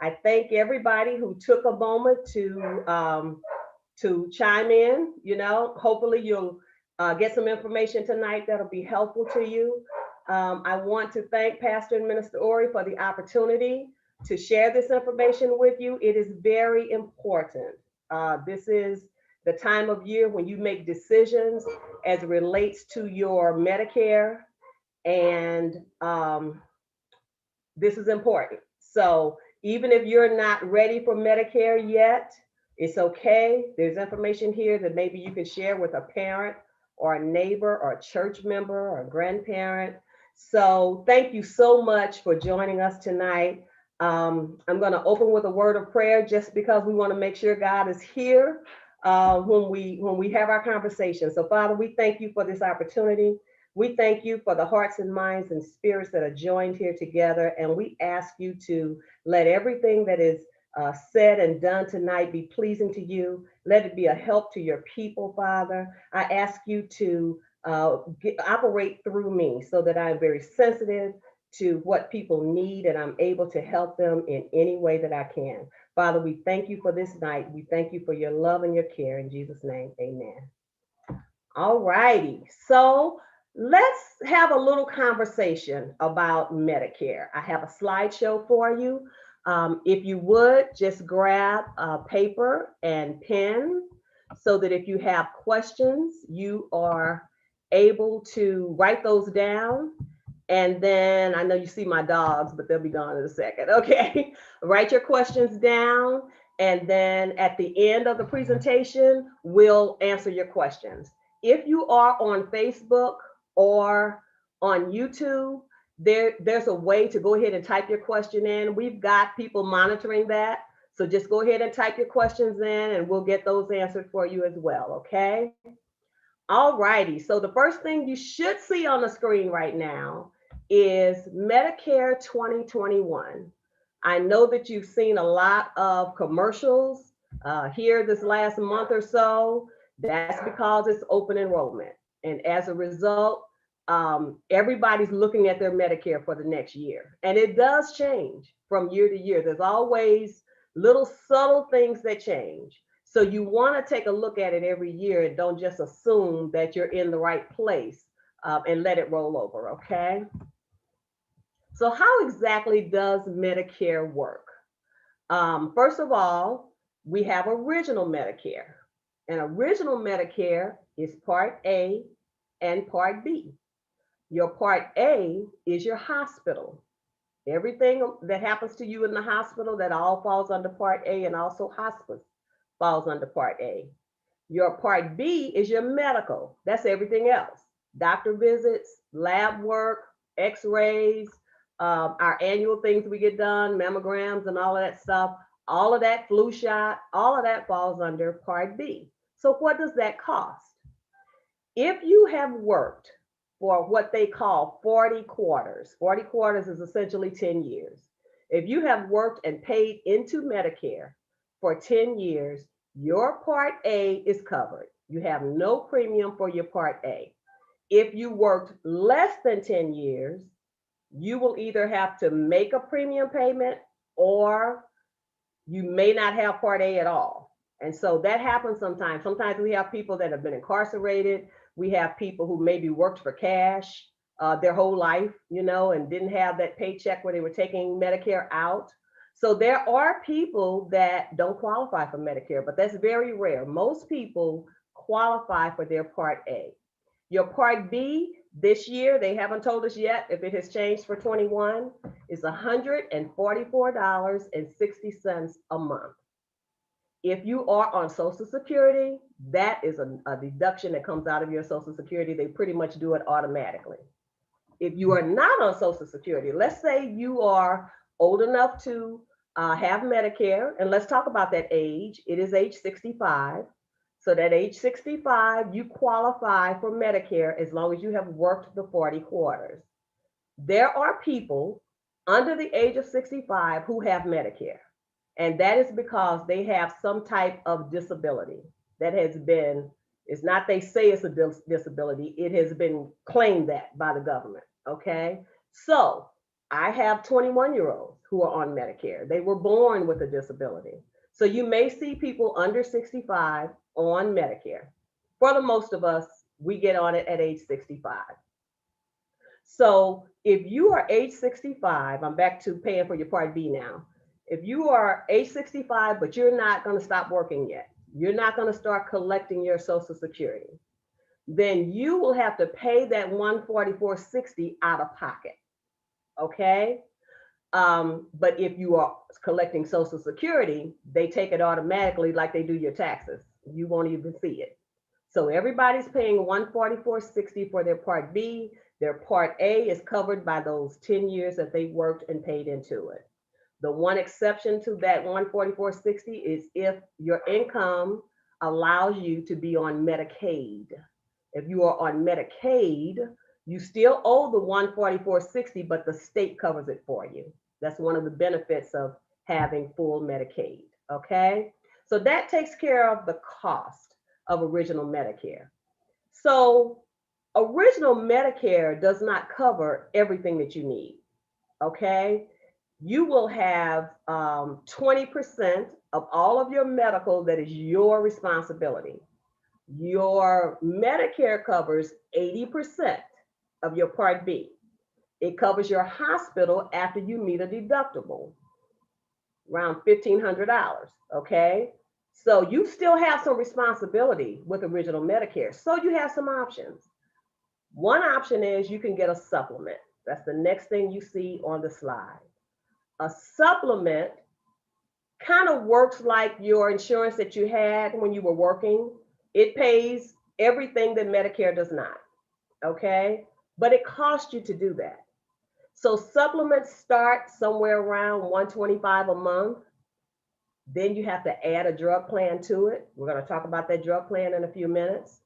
I thank everybody who took a moment to chime in. Hopefully you'll get some information tonight that'll be helpful to you. I want to thank Pastor and Minister Ori for the opportunity to share this information with you. It is very important. This is the time of year when you make decisions as it relates to your Medicare, and this is important. So even if you're not ready for Medicare yet, it's okay. There's information here that maybe you can share with a parent or a neighbor or a church member or a grandparent. So thank you so much for joining us tonight. I'm going to open with a word of prayer just because we want to make sure God is here when we have our conversation. So Father, we thank you for this opportunity. We thank you for the hearts and minds and spirits that are joined here together. And we ask you to let everything that is said and done tonight be pleasing to you. Let it be a help to your people, Father. I ask you to operate through me so that I'm very sensitive to what people need and I'm able to help them in any way that I can. Father, we thank you for this night. We thank you for your love and your care. In Jesus' name, amen. All righty. So let's have a little conversation about Medicare. I have a slideshow for you. If you would, just grab a paper and pen so that if you have questions, you are able to write those down. And then I know you see my dogs, but they'll be gone in a second. Okay. Write your questions down. And then at the end of the presentation, we'll answer your questions. If you are on Facebook or on YouTube, there's a way to go ahead and type your question in. We've got people monitoring that. So just go ahead and type your questions in and we'll get those answered for you as well, okay? All righty. So the first thing you should see on the screen right now is Medicare 2021. I know that you've seen a lot of commercials here this last month or so. That's because it's open enrollment. And as a result, everybody's looking at their Medicare for the next year. And it does change from year to year. There's always little subtle things that change. So you want to take a look at it every year and don't just assume that you're in the right place and let it roll over, okay? So how exactly does Medicare work? First of all, we have original Medicare. And original Medicare is Part A and Part B. Your Part A is your hospital. Everything that happens to you in the hospital, that all falls under Part A, and also hospice falls under Part A. Your Part B is your medical. That's everything else. Doctor visits, lab work, x-rays, our annual things we get done, mammograms and all of that stuff, all of that, flu shot, all of that falls under Part B. So what does that cost? If you have worked for what they call 40 quarters, 40 quarters is essentially 10 years. If you have worked and paid into Medicare for 10 years, your Part A is covered. You have no premium for your Part A. If you worked less than 10 years, you will either have to make a premium payment or you may not have Part A at all. And so that happens sometimes. Sometimes we have people that have been incarcerated. We have people who maybe worked for cash their whole life, and didn't have that paycheck where they were taking Medicare out. So there are people that don't qualify for Medicare, but that's very rare. Most people qualify for their Part A. Your Part B this year, they haven't told us yet if it has changed for 21, is $144.60 a month. If you are on Social Security, that is a deduction that comes out of your Social Security. They pretty much do it automatically. If you are not on Social Security, let's say you are old enough to have Medicare, and let's talk about that age. It is age 65. So that age 65, you qualify for Medicare as long as you have worked the 40 quarters. There are people under the age of 65 who have Medicare. And that is because they have some type of disability that has been, it's not they say it's a disability, it has been claimed that by the government, okay? So I have 21-year-olds who are on Medicare. They were born with a disability. So you may see people under 65 on Medicare. For the most of us, we get on it at age 65. So if you are age 65, I'm back to paying for your Part B now. If you are age 65, but you're not going to stop working yet, you're not going to start collecting your Social Security, then you will have to pay that 144.60 out of pocket. Okay. But if you are collecting Social Security, they take it automatically like they do your taxes. You won't even see it. So everybody's paying 144.60 for their Part B. Their Part A is covered by those 10 years that they worked and paid into it. The one exception to that 144.60 is if your income allows you to be on Medicaid. If you are on Medicaid, you still owe the 144.60, but the state covers it for you. That's one of the benefits of having full Medicaid. Okay. So that takes care of the cost of original Medicare. So original Medicare does not cover everything that you need. Okay. You will have 20% of all of your medical that is your responsibility. Your Medicare covers 80% of your Part B. It covers your hospital after you meet a deductible, around $1,500. Okay. So you still have some responsibility with original Medicare. So you have some options. One option is you can get a supplement. That's the next thing you see on the slide. A supplement kind of works like your insurance that you had when you were working. It pays everything that Medicare does not. Okay. But it costs you to do that. So supplements start somewhere around $125 a month. Then you have to add a drug plan to it. We're going to talk about that drug plan in a few minutes.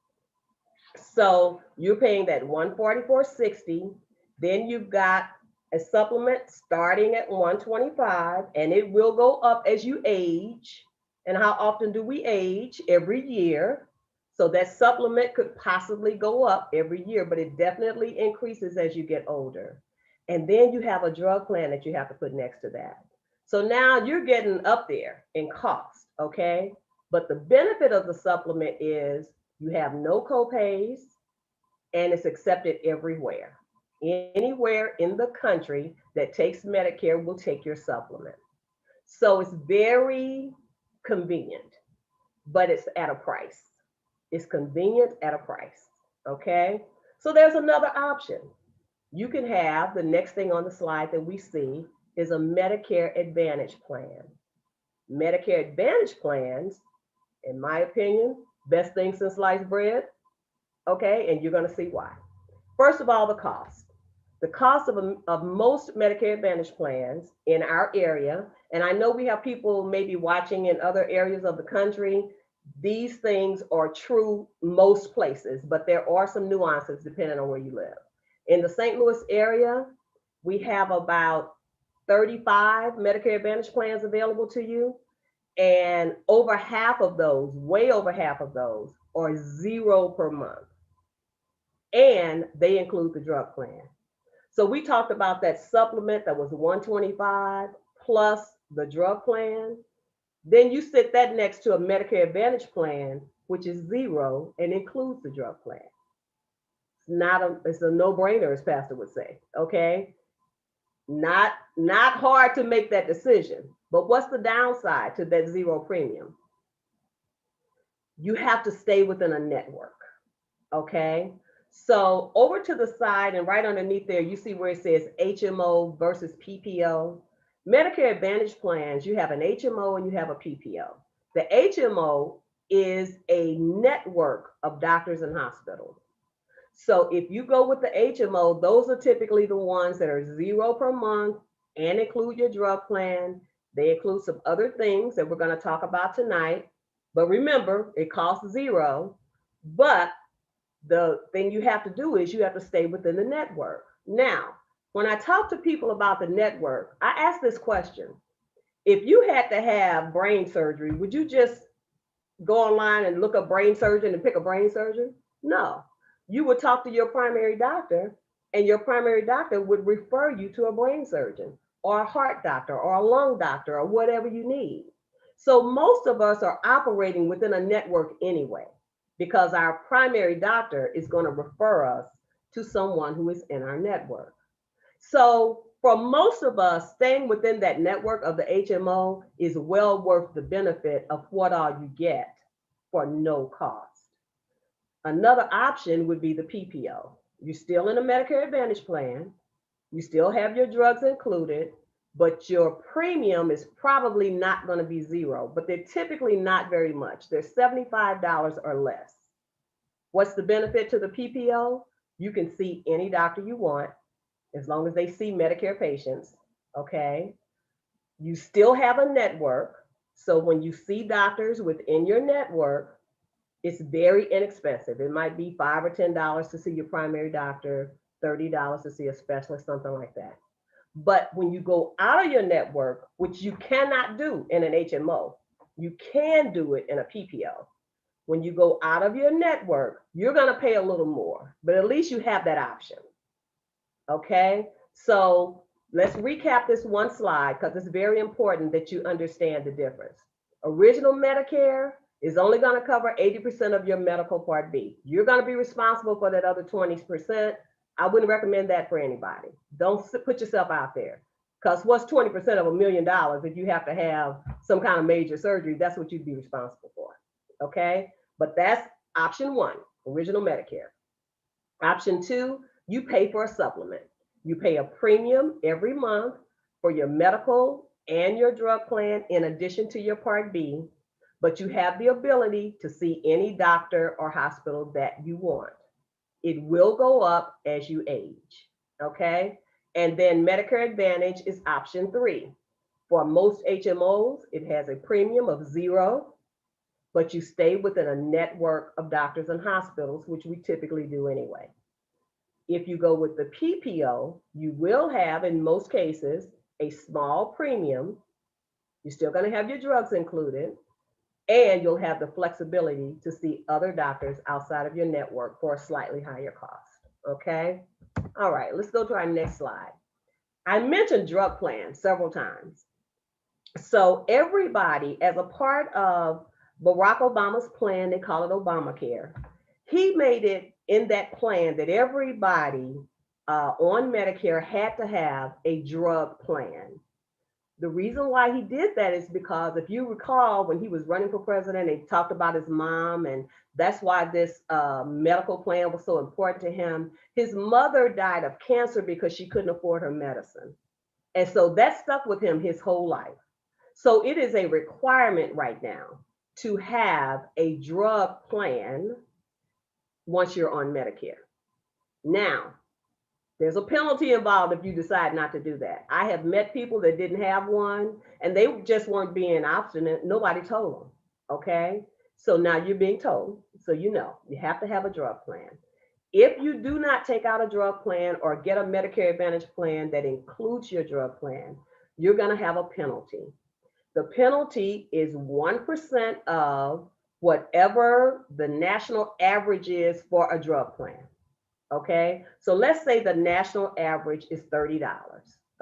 So you're paying that $144.60. Then you've got a supplement starting at $125, and it will go up as you age. And how often do we age? Every year. So that supplement could possibly go up every year, but it definitely increases as you get older. And then you have a drug plan that you have to put next to that. So now you're getting up there in cost, okay? But the benefit of the supplement is you have no copays and it's accepted everywhere. Anywhere in the country that takes Medicare will take your supplement. So it's very convenient, but it's at a price. It's convenient at a price, okay? So there's another option. You can have the next thing on the slide that we see is a Medicare Advantage plan. Medicare Advantage plans, in my opinion, best thing since sliced bread, okay? And you're gonna see why. First of all, the cost. The cost of most Medicare Advantage plans in our area, and I know we have people maybe watching in other areas of the country, these things are true most places, but there are some nuances depending on where you live. In the St. Louis area, we have about 35 Medicare Advantage plans available to you. And over half of those, way over half of those, are zero per month. And they include the drug plan. So we talked about that supplement that was 125 plus the drug plan. Then you sit that next to a Medicare Advantage plan, which is zero and includes the drug plan. It's a no-brainer, as Pastor would say. Okay. Not hard to make that decision. But what's the downside to that zero premium? You have to stay within a network. Okay. So over to the side and right underneath there, you see where it says HMO versus PPO. Medicare Advantage plans, you have an HMO and you have a PPO. The HMO is a network of doctors and hospitals. So if you go with the HMO, those are typically the ones that are zero per month and include your drug plan. They include some other things that we're going to talk about tonight. But remember, it costs zero. But the thing you have to do is you have to stay within the network. Now, when I talk to people about the network, I ask this question. If you had to have brain surgery, would you just go online and look up brain surgeon and pick a brain surgeon? No. You would talk to your primary doctor And your primary doctor would refer you to a brain surgeon or a heart doctor or a lung doctor or whatever you need. So most of us are operating within a network anyway, because our primary doctor is going to refer us to someone who is in our network. So for most of us, staying within that network of the HMO is well worth the benefit of what all you get for no cost. Another option would be the PPO. You're still in a Medicare Advantage plan. You still have your drugs included, but your premium is probably not going to be zero, but they're typically not very much. They're $75 or less. What's the benefit to the PPO? You can see any doctor you want as long as they see Medicare patients, okay? You still have a network. So when you see doctors within your network, it's very inexpensive. It might be $5 or $10 to see your primary doctor, $30 to see a specialist, something like that. But when you go out of your network, which you cannot do in an HMO, you can do it in a PPO. When you go out of your network, you're going to pay a little more, but at least you have that option. Okay, so let's recap this one slide because it's very important that you understand the difference. Original Medicare is only going to cover 80% of your medical Part B. You're going to be responsible for that other 20%. I wouldn't recommend that for anybody. Don't put yourself out there, because what's 20% of $1 million if you have to have some kind of major surgery? That's what you'd be responsible for. Okay, but that's option one, original Medicare. Option two, you pay for a supplement. You pay a premium every month for your medical and your drug plan in addition to your Part B, but you have the ability to see any doctor or hospital that you want. It will go up as you age, okay? And then Medicare Advantage is option three. For most HMOs, it has a premium of zero, but you stay within a network of doctors and hospitals, which we typically do anyway. If you go with the PPO, you will have, in most cases, a small premium. You're still going to have your drugs included, and you'll have the flexibility to see other doctors outside of your network for a slightly higher cost. Okay? All right, let's go to our next slide. I mentioned drug plans several times. So everybody, as a part of Barack Obama's plan, they call it Obamacare, he made it in that plan that everybody on Medicare had to have a drug plan. The reason why he did that is because if you recall, when he was running for president, he talked about his mom, and that's why this medical plan was so important to him. His mother died of cancer because she couldn't afford her medicine. And so that stuck with him his whole life. So it is a requirement right now to have a drug plan once you're on Medicare. Now, there's a penalty involved if you decide not to do that. I have met people that didn't have one and they just weren't being obstinate. Nobody told them. Okay. So now you're being told. So you know, you have to have a drug plan. If you do not take out a drug plan or get a Medicare Advantage plan that includes your drug plan, you're going to have a penalty. The penalty is 1% of whatever the national average is for a drug plan. Okay, so let's say the national average is $30.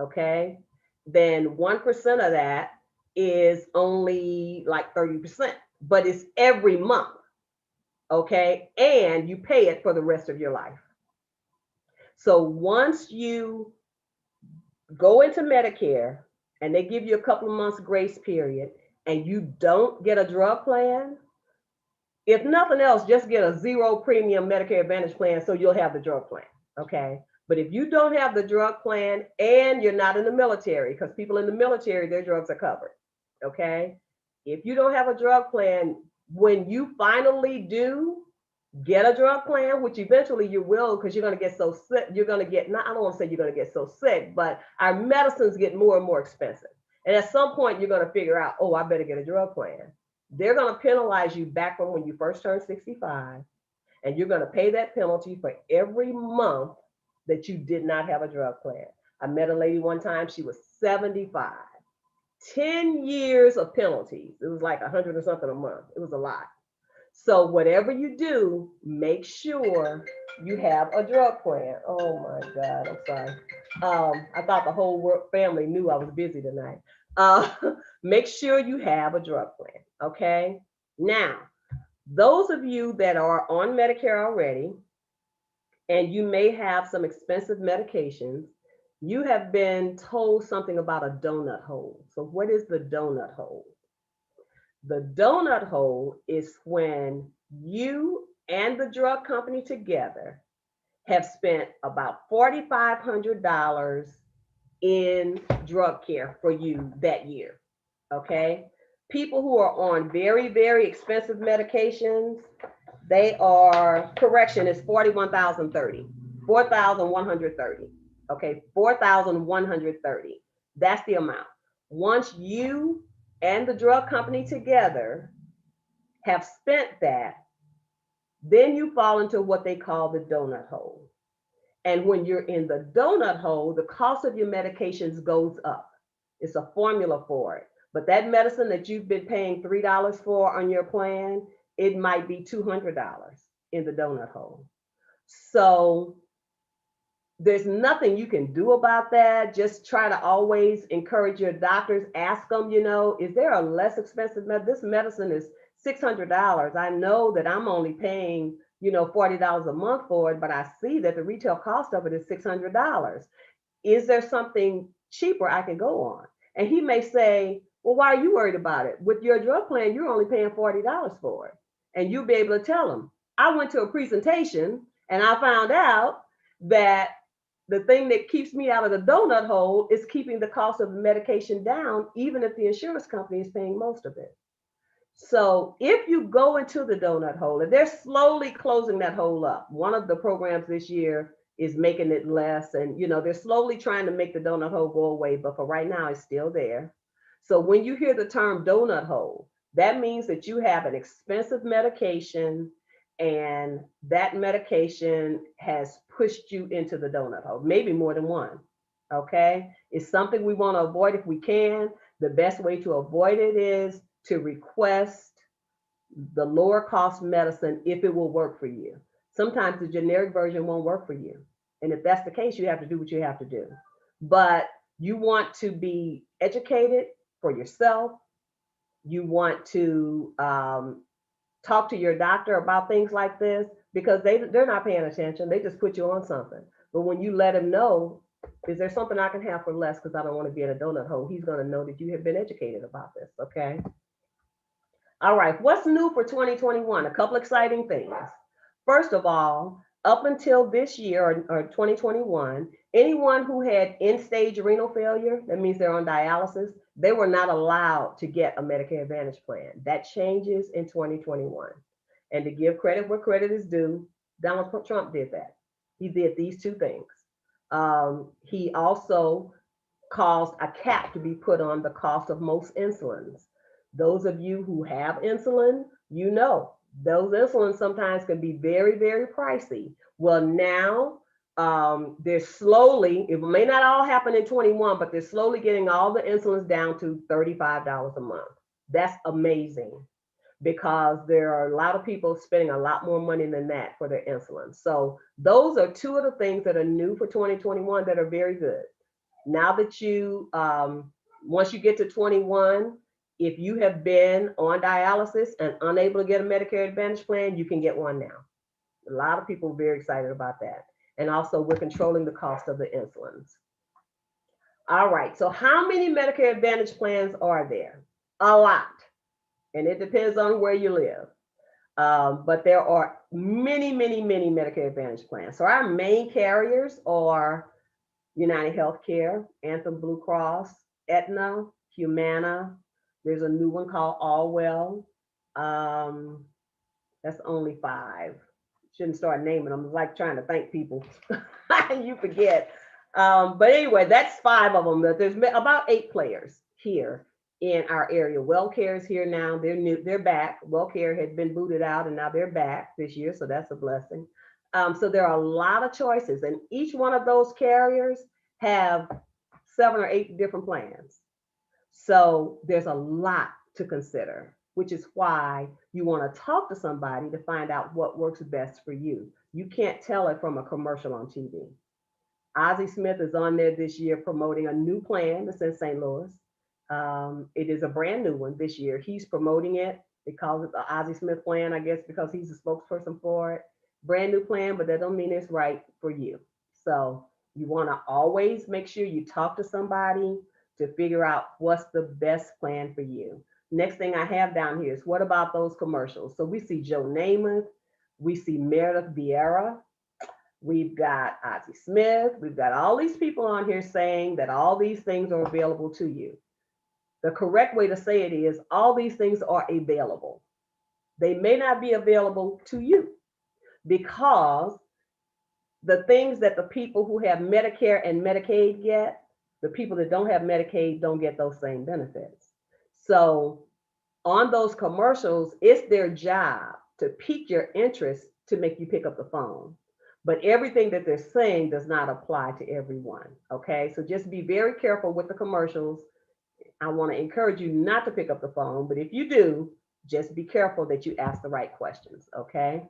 Okay, then 1% of that is only like 30%, but it's every month. Okay, and you pay it for the rest of your life. So once you go into Medicare and they give you a couple of months grace period and you don't get a drug plan, if nothing else, just get a zero premium Medicare Advantage plan so you'll have the drug plan, okay? But if you don't have the drug plan and you're not in the military, because people in the military, their drugs are covered, okay? If you don't have a drug plan, when you finally do get a drug plan, which eventually you will, because you're going to get so sick, you're going to get, not, I don't want to say you're going to get so sick, but our medicines get more and more expensive. And at some point, you're going to figure out, oh, I better get a drug plan. They're going to penalize you back from when you first turned 65, and you're going to pay that penalty for every month that you did not have a drug plan. I met a lady one time, she was 75, 10 years of penalties. It was like 100 or something a month. It was a lot. So whatever you do, make sure you have a drug plan. Oh my God, I'm sorry. I thought the whole work family knew I was busy tonight. Uh, make sure you have a drug plan. Okay. Now, those of you that are on Medicare already, and you may have some expensive medications, you have been told something about a donut hole. So, what is the donut hole? The donut hole is when you and the drug company together have spent about $4,500 in drug care for you that year. Okay. People who are on very, very expensive medications, they are, correction is 41,030, 4,130. Okay, 4,130. That's the amount. Once you and the drug company together have spent that, then you fall into what they call the donut hole. And when you're in the donut hole, the cost of your medications goes up. It's a formula for it. But that medicine that you've been paying $3 for on your plan, it might be $200 in the donut hole. So there's nothing you can do about that. Just try to always encourage your doctors. Ask them, is there a less expensive this medicine is $600. I know that I'm only paying, $40 a month for it, but I see that the retail cost of it is $600. Is there something cheaper I can go on? And he may say, well, why are you worried about it? With your drug plan, you're only paying $40 for it. And you'll be able to tell him, I went to a presentation and I found out that the thing that keeps me out of the donut hole is keeping the cost of the medication down, even if the insurance company is paying most of it. So if you go into the donut hole, and they're slowly closing that hole up, one of the programs this year is making it less, and they're slowly trying to make the donut hole go away, but for right now it's still there. So when you hear the term donut hole, that means that you have an expensive medication and that medication has pushed you into the donut hole, maybe more than one. Okay, it's something we want to avoid if we can. The best way to avoid it is to request the lower cost medicine if it will work for you. Sometimes the generic version won't work for you. And if that's the case, you have to do what you have to do. But you want to be educated for yourself. You want to talk to your doctor about things like this because they're not paying attention. They just put you on something. But when you let them know, is there something I can have for less because I don't want to be in a donut hole? He's going to know that you have been educated about this. Okay. All right, what's new for 2021? A couple exciting things. First of all, up until this year or 2021, anyone who had end-stage renal failure, that means they're on dialysis, they were not allowed to get a Medicare Advantage plan. That changes in 2021. And to give credit where credit is due, Donald Trump did that. He did these two things. He also caused a cap to be put on the cost of most insulins. Those of you who have insulin, those insulins sometimes can be very, very pricey. Well, now they're slowly, it may not all happen in 21, but they're slowly getting all the insulins down to $35 a month. That's amazing because there are a lot of people spending a lot more money than that for their insulin. So those are two of the things that are new for 2021 that are very good. Now that you, once you get to 21, if you have been on dialysis and unable to get a Medicare Advantage plan, you can get one now. A lot of people are very excited about that. And also we're controlling the cost of the insulins. All right, so how many Medicare Advantage plans are there? A lot. And it depends on where you live. But there are many, many, many Medicare Advantage plans. So our main carriers are United Healthcare, Anthem Blue Cross, Aetna, Humana. There's a new one called Allwell. That's only 5. Shouldn't start naming them. It's like trying to thank people. You forget. But anyway, that's 5 of them. There's about 8 players here in our area. WellCare is here now. They're new. They're back. WellCare had been booted out, and now they're back this year, so that's a blessing. So there are a lot of choices, and each one of those carriers have 7 or 8 different plans. So there's a lot to consider, which is why you want to talk to somebody to find out what works best for you. You can't tell it from a commercial on TV. Ozzie Smith is on there this year promoting a new plan that's in St. Louis. It is a brand new one this year. He's promoting it. They call it the Ozzie Smith plan, I guess, because he's a spokesperson for it. Brand new plan, but that don't mean it's right for you. So you want to always make sure you talk to somebody to figure out what's the best plan for you. Next thing I have down here is what about those commercials? So we see Joe Namath, we see Meredith Vieira, we've got Ozzie Smith, we've got all these people on here saying that all these things are available to you. The correct way to say it is all these things are available. They may not be available to you because the things that the people who have Medicare and Medicaid get, the people that don't have Medicaid don't get those same benefits. So on those commercials, it's their job to pique your interest to make you pick up the phone. But everything that they're saying does not apply to everyone. Okay, so just be very careful with the commercials. I want to encourage you not to pick up the phone, but if you do, just be careful that you ask the right questions. Okay.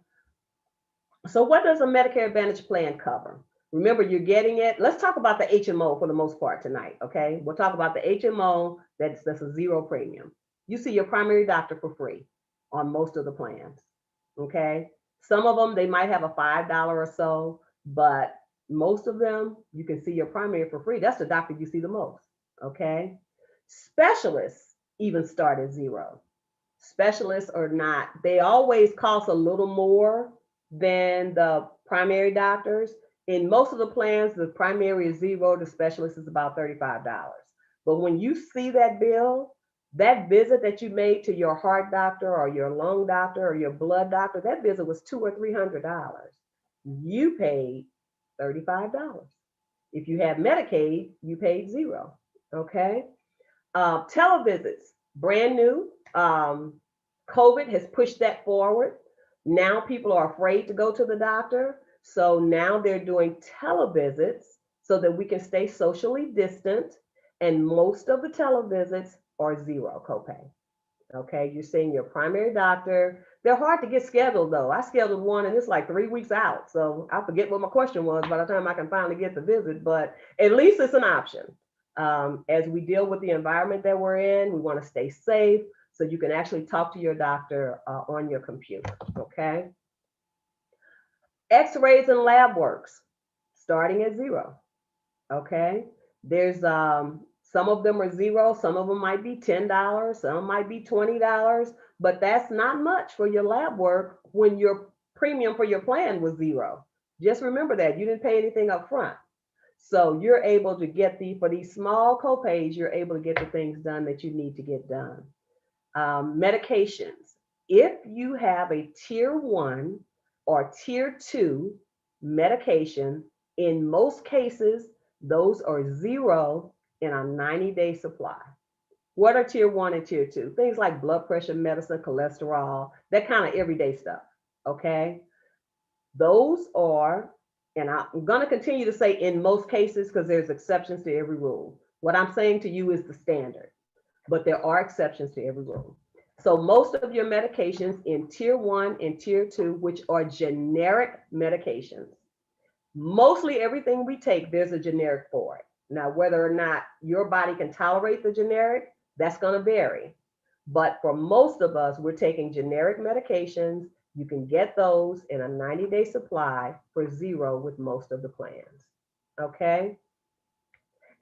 So what does a Medicare Advantage plan cover? Remember, you're getting it. Let's talk about the HMO for the most part tonight, okay? We'll talk about the HMO that's a zero premium. You see your primary doctor for free on most of the plans, okay? Some of them, they might have a $5 or so, but most of them, you can see your primary for free. That's the doctor you see the most, okay? Specialists even start at zero. Specialists or not, they always cost a little more than the primary doctors. In most of the plans, the primary is zero, the specialist is about $35. But when you see that bill, that visit that you made to your heart doctor or your lung doctor or your blood doctor, that visit was $200 or $300. You paid $35. If you have Medicaid, you paid zero. Okay. Televisits, brand new. COVID has pushed that forward. Now people are afraid to go to the doctor. So now they're doing televisits so that we can stay socially distant. And most of the televisits are zero copay. Okay, you're seeing your primary doctor. They're hard to get scheduled though. I scheduled one and it's like 3 weeks out. So I forget what my question was by the time I can finally get the visit, but at least it's an option. As we deal with the environment that we're in, we want to stay safe. So you can actually talk to your doctor on your computer, okay? X-rays and lab works, starting at zero, okay? There's some of them are zero, some of them might be $10, some might be $20, but that's not much for your lab work when your premium for your plan was zero. Just remember that, you didn't pay anything up front. So you're able to get for these small copays, you're able to get the things done that you need to get done. Medications. If you have a tier 1 or tier 2 medication, in most cases, those are zero in a 90-day supply. What are tier 1 and tier 2? Things like blood pressure medicine, cholesterol, that kind of everyday stuff, okay? Those are, and I'm going to continue to say in most cases because there's exceptions to every rule. What I'm saying to you is the standard, but there are exceptions to every rule. So most of your medications in tier 1 and tier 2, which are generic medications, mostly everything we take, there's a generic for it. Now, whether or not your body can tolerate the generic, that's going to vary. But for most of us, we're taking generic medications. You can get those in a 90-day supply for zero with most of the plans, okay?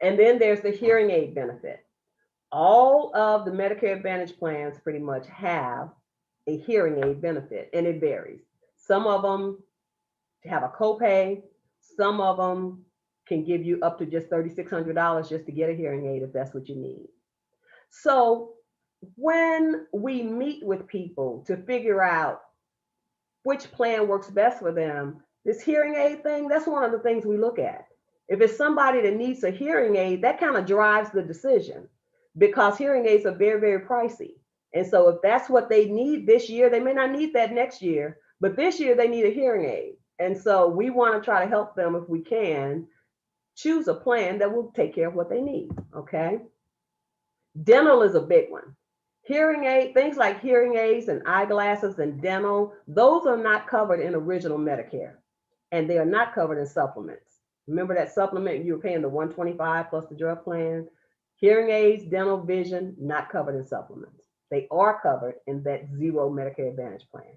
And then there's the hearing aid benefit. All of the Medicare Advantage plans pretty much have a hearing aid benefit, and it varies. Some of them have a copay. Some of them can give you up to just $3,600 just to get a hearing aid if that's what you need. So when we meet with people to figure out which plan works best for them, this hearing aid thing, that's one of the things we look at. If it's somebody that needs a hearing aid, that kind of drives the decision because hearing aids are very, very pricey. And so if that's what they need this year, they may not need that next year, but this year they need a hearing aid. And so we want to try to help them if we can choose a plan that will take care of what they need, okay? Dental is a big one. Hearing aid, things like hearing aids and eyeglasses and dental, those are not covered in original Medicare. and they are not covered in supplements. Remember that supplement you were paying the 125 plus the drug plan? Hearing aids, dental, vision, not covered in supplements. They are covered in that zero Medicare Advantage plan.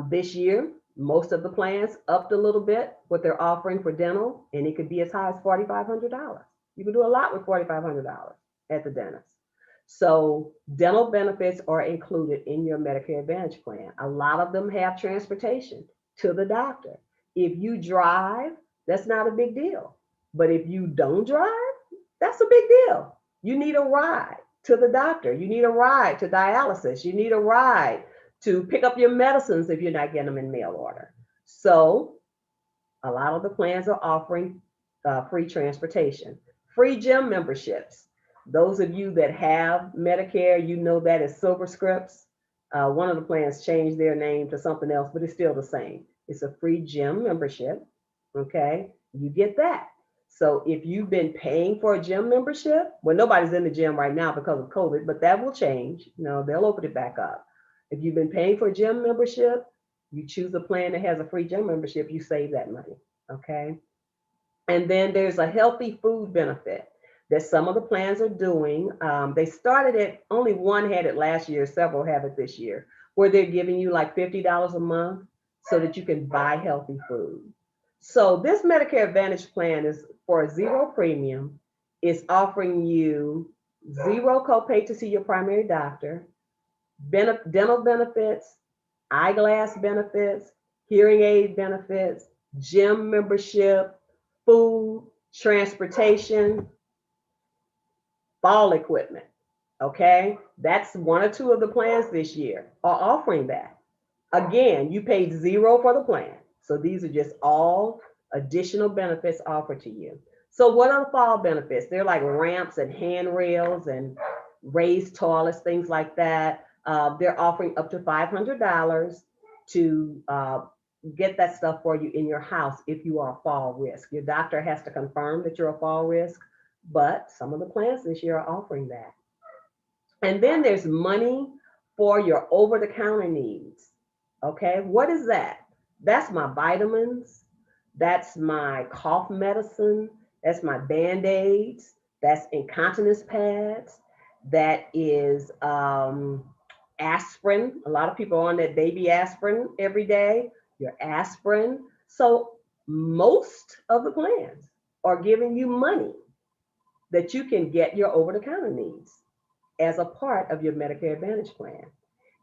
This year, most of the plans upped a little bit what they're offering for dental, and it could be as high as $4,500. You can do a lot with $4,500 at the dentist. So dental benefits are included in your Medicare Advantage plan. A lot of them have transportation to the doctor. If you drive, that's not a big deal. But if you don't drive, that's a big deal. You need a ride to the doctor. You need a ride to dialysis. You need a ride to pick up your medicines if you're not getting them in mail order. So a lot of the plans are offering free transportation, free gym memberships. Those of you that have Medicare, you know that is Silver Scripts. One of the plans changed their name to something else, but it's still the same. It's a free gym membership. Okay, you get that. So if you've been paying for a gym membership, well, nobody's in the gym right now because of COVID, but that will change. You know, they'll open it back up. If you've been paying for a gym membership, you choose a plan that has a free gym membership, you save that money. Okay. And then there's a healthy food benefit that some of the plans are doing. They started it, only one had it last year, several have it this year, where they're giving you like $50 a month so that you can buy healthy food. So this Medicare Advantage plan is for a zero premium, is offering you zero copay to see your primary doctor, dental benefits, eyeglass benefits, hearing aid benefits, gym membership, food, transportation, fall equipment. Okay, that's one or two of the plans this year are offering that. Again, you paid zero for the plan. So these are just all additional benefits offered to you. So what are the fall benefits? They're like ramps and handrails and raised toilets, things like that. They're offering up to $500 to get that stuff for you in your house if you are a fall risk. Your doctor has to confirm that you're a fall risk, but some of the plans this year are offering that. And then there's money for your over-the-counter needs. Okay, what is that? That's my vitamins, that's my cough medicine, that's my Band-Aids, that's incontinence pads, that is aspirin. A lot of people are on that baby aspirin every day, your aspirin. So most of the plans are giving you money that you can get your over-the-counter needs as a part of your Medicare Advantage plan.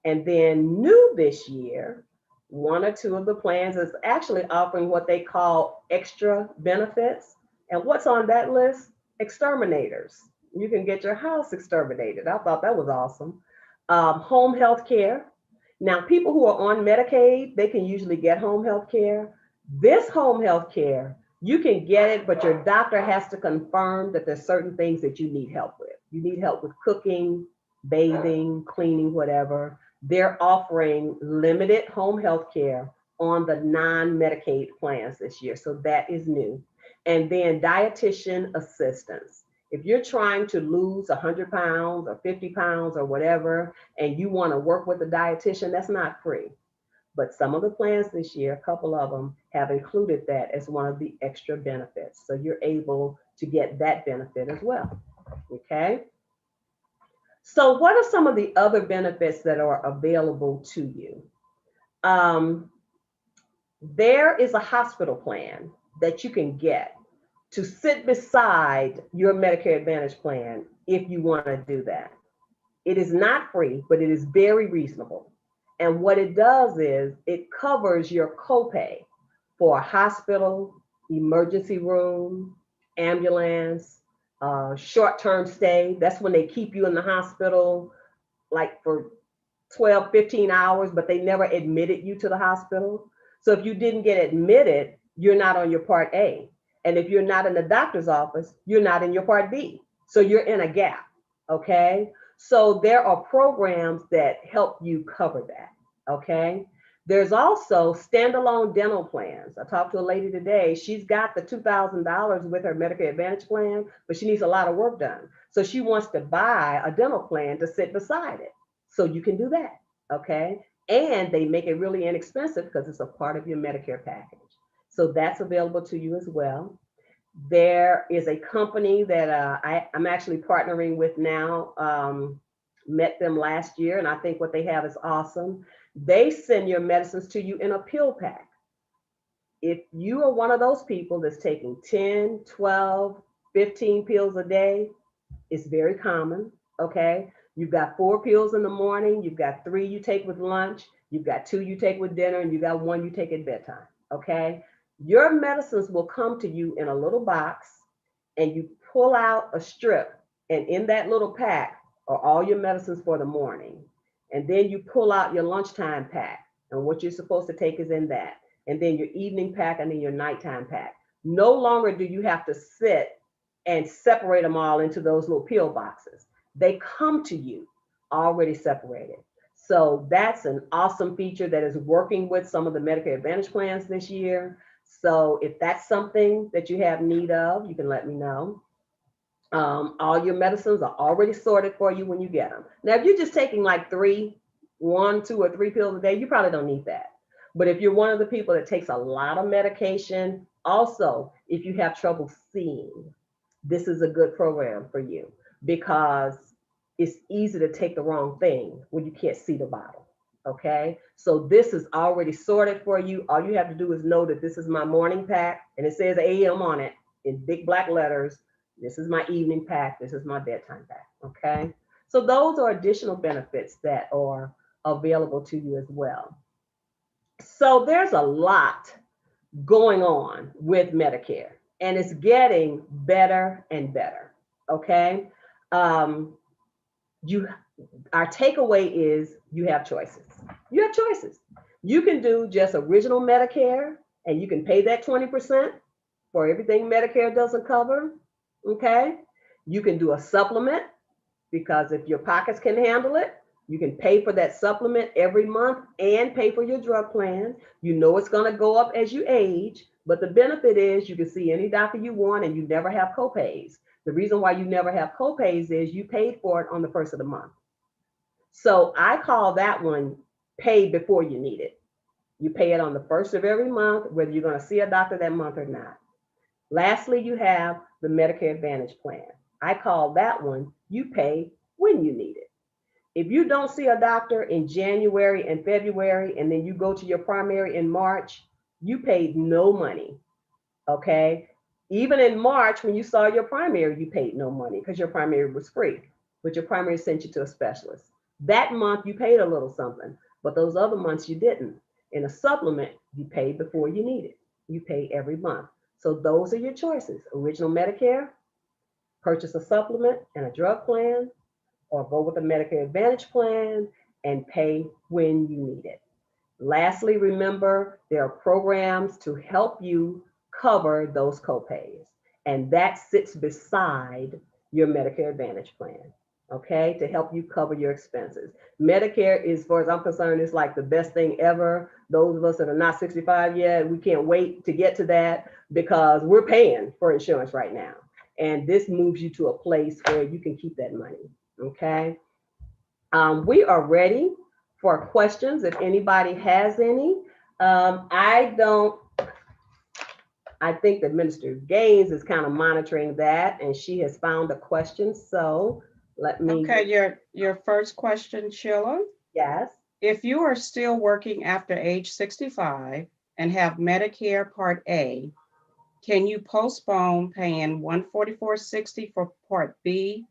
And then new this year, one or two of the plans is actually offering what they call extra benefits. And what's on that list? Exterminators. You can get your house exterminated. I thought that was awesome. Home health care. Now, people who are on Medicaid, they can usually get home health care. This home health care, you can get it, but your doctor has to confirm that there's certain things that you need help with. You need help with cooking, bathing, cleaning, whatever. They're offering limited home health care on the non-Medicaid plans this year. So that is new. And then dietitian assistance. If you're trying to lose 100 pounds or 50 pounds or whatever, and you want to work with a dietitian, that's not free. But some of the plans this year, a couple of them have included that as one of the extra benefits. So you're able to get that benefit as well. Okay. So what are some of the other benefits that are available to you? There is a hospital plan that you can get to sit beside your Medicare Advantage plan if you want to do that. It is not free, but it is very reasonable. And what it does is it covers your copay for a hospital, emergency room, ambulance, short-term stay. That's when they keep you in the hospital like for 12, 15 hours, but they never admitted you to the hospital. So if you didn't get admitted, you're not on your Part A. And if you're not in the doctor's office, you're not in your Part B. So you're in a gap, okay? So there are programs that help you cover that, okay? There's also standalone dental plans. I talked to a lady today. She's got the $2,000 with her Medicare Advantage plan, but she needs a lot of work done. So she wants to buy a dental plan to sit beside it. So you can do that, okay? And they make it really inexpensive because it's a part of your Medicare package. So that's available to you as well. There is a company that I'm actually partnering with now. Met them last year, and I think what they have is awesome. They send your medicines to you in a pill pack. If you are one of those people that's taking 10, 12, 15 pills a day, it's very common. Okay. You've got 4 pills in the morning, you've got 3 you take with lunch, you've got 2 you take with dinner, and you got 1 you take at bedtime. Okay. Your medicines will come to you in a little box, and you pull out a strip, and in that little pack are all your medicines for the morning. And then you pull out your lunchtime pack, and what you're supposed to take is in that. And then your evening pack, and then your nighttime pack. No longer do you have to sit and separate them all into those little pill boxes. They come to you already separated. So that's an awesome feature that is working with some of the Medicare Advantage plans this year. So if that's something that you have need of, you can let me know. All your medicines are already sorted for you when you get them. Now, if you're just taking like 1, 2, or 3 pills a day, you probably don't need that. But if you're one of the people that takes a lot of medication, also, if you have trouble seeing, this is a good program for you because it's easy to take the wrong thing when you can't see the bottle. Okay. So this is already sorted for you. All you have to do is know that this is my morning pack, and it says AM on it in big black letters. This is my evening pack. This is my bedtime pack. Okay. So those are additional benefits that are available to you as well. So there's a lot going on with Medicare, and it's getting better and better. Okay. Um, you Our takeaway is you have choices. You have choices. You can do just original Medicare, and you can pay that 20% for everything Medicare doesn't cover. Okay. You can do a supplement, because if your pockets can handle it, you can pay for that supplement every month and pay for your drug plan. You know it's going to go up as you age, but the benefit is you can see any doctor you want, and you never have copays. The reason why you never have copays is you paid for it on the first of the month. So I call that one pay before you need it. You pay it on the first of every month, whether you're going to see a doctor that month or not. Lastly, you have the Medicare Advantage plan. I call that one you pay when you need it. If you don't see a doctor in January and February, and then you go to your primary in March, you paid no money. Okay. Even in March, when you saw your primary, you paid no money because your primary was free, but your primary sent you to a specialist. That month you paid a little something, but those other months you didn't. In a supplement, you pay before you need it. You pay every month. So those are your choices: original Medicare, purchase a supplement and a drug plan, or go with a Medicare Advantage plan and pay when you need it. Lastly, remember there are programs to help you cover those copays, and that sits beside your Medicare Advantage plan, okay, to help you cover your expenses. Medicare is, as far as I'm concerned, is like the best thing ever. Those of us that are not 65 yet, we can't wait to get to that because we're paying for insurance right now. And this moves you to a place where you can keep that money, okay? We are ready for questions if anybody has any. I think that Minister Gaines is kind of monitoring that, and she has found a question. So let me. Okay, your first question, Sheila. Yes. If you are still working after age 65 and have Medicare Part A, can you postpone paying $144.60 for Part B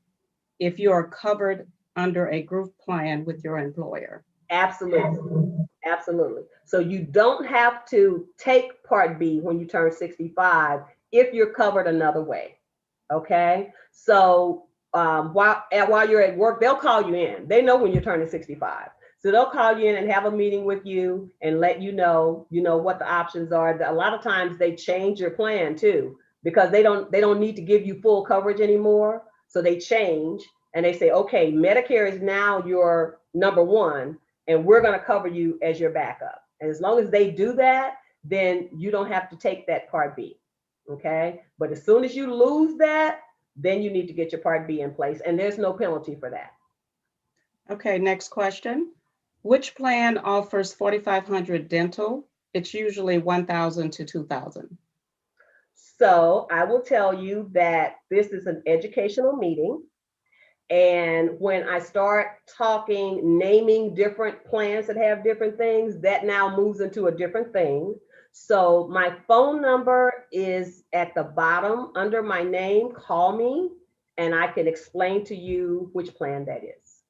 if you are covered under a group plan with your employer? Absolutely. Absolutely. So you don't have to take Part B when you turn 65 if you're covered another way. Okay. So while you're at work, they'll call you in. They know when you're turning 65. So they'll call you in and have a meeting with you and let you know what the options are. A lot of times they change your plan too, because they don't need to give you full coverage anymore. So they change and they say, okay, Medicare is now your number one, and we're going to cover you as your backup. And as long as they do that, then you don't have to take that Part B. Okay. But as soon as you lose that, then you need to get your Part B in place, and there's no penalty for that. Okay, next question. Which plan offers 4,500 dental? It's usually 1,000 to 2,000. So I will tell you that this is an educational meeting. And when I start talking, naming different plans that have different things, that now moves into a different thing. So my phone number is at the bottom under my name. Call me and I can explain to you which plan that is.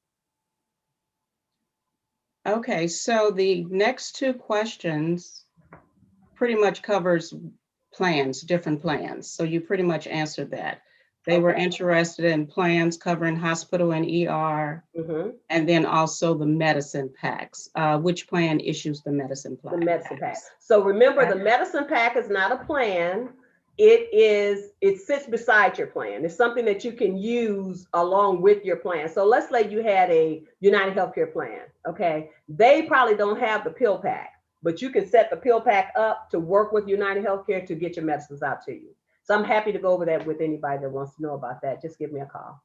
Okay, so the next two questions pretty much covers plans, different plans. So you pretty much answered that. They were Okay. interested in plans covering hospital and ER, Mhm. and then also the medicine packs. Which plan issues the medicine The medicine pack. packs? So remember, Okay. the medicine pack is not a plan. It sits beside your plan. It's something that you can use along with your plan. So let's say you had a United Healthcare plan. Okay. They probably don't have the pill pack, but you can set the pill pack up to work with United Healthcare to get your medicines out to you. So I'm happy to go over that with anybody that wants to know about that. Just give me a call.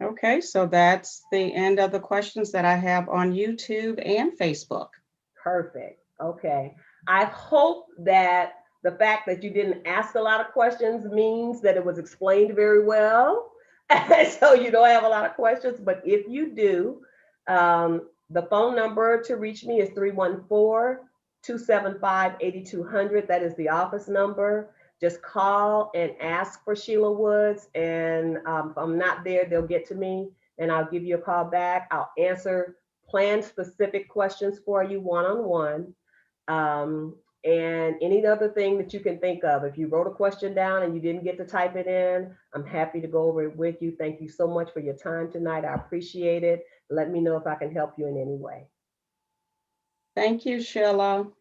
Okay, so that's the end of the questions that I have on YouTube and Facebook. Perfect. Okay. I hope that the fact that you didn't ask a lot of questions means that it was explained very well. So you don't have a lot of questions. But if you do, the phone number to reach me is 314-275-8200. That is the office number. Just call and ask for Sheila Woods. And if I'm not there, they'll get to me and I'll give you a call back. I'll answer plan specific questions for you one-on-one. And any other thing that you can think of. If you wrote a question down and you didn't get to type it in, I'm happy to go over it with you. Thank you so much for your time tonight. I appreciate it. Let me know if I can help you in any way. Thank you, Sheila.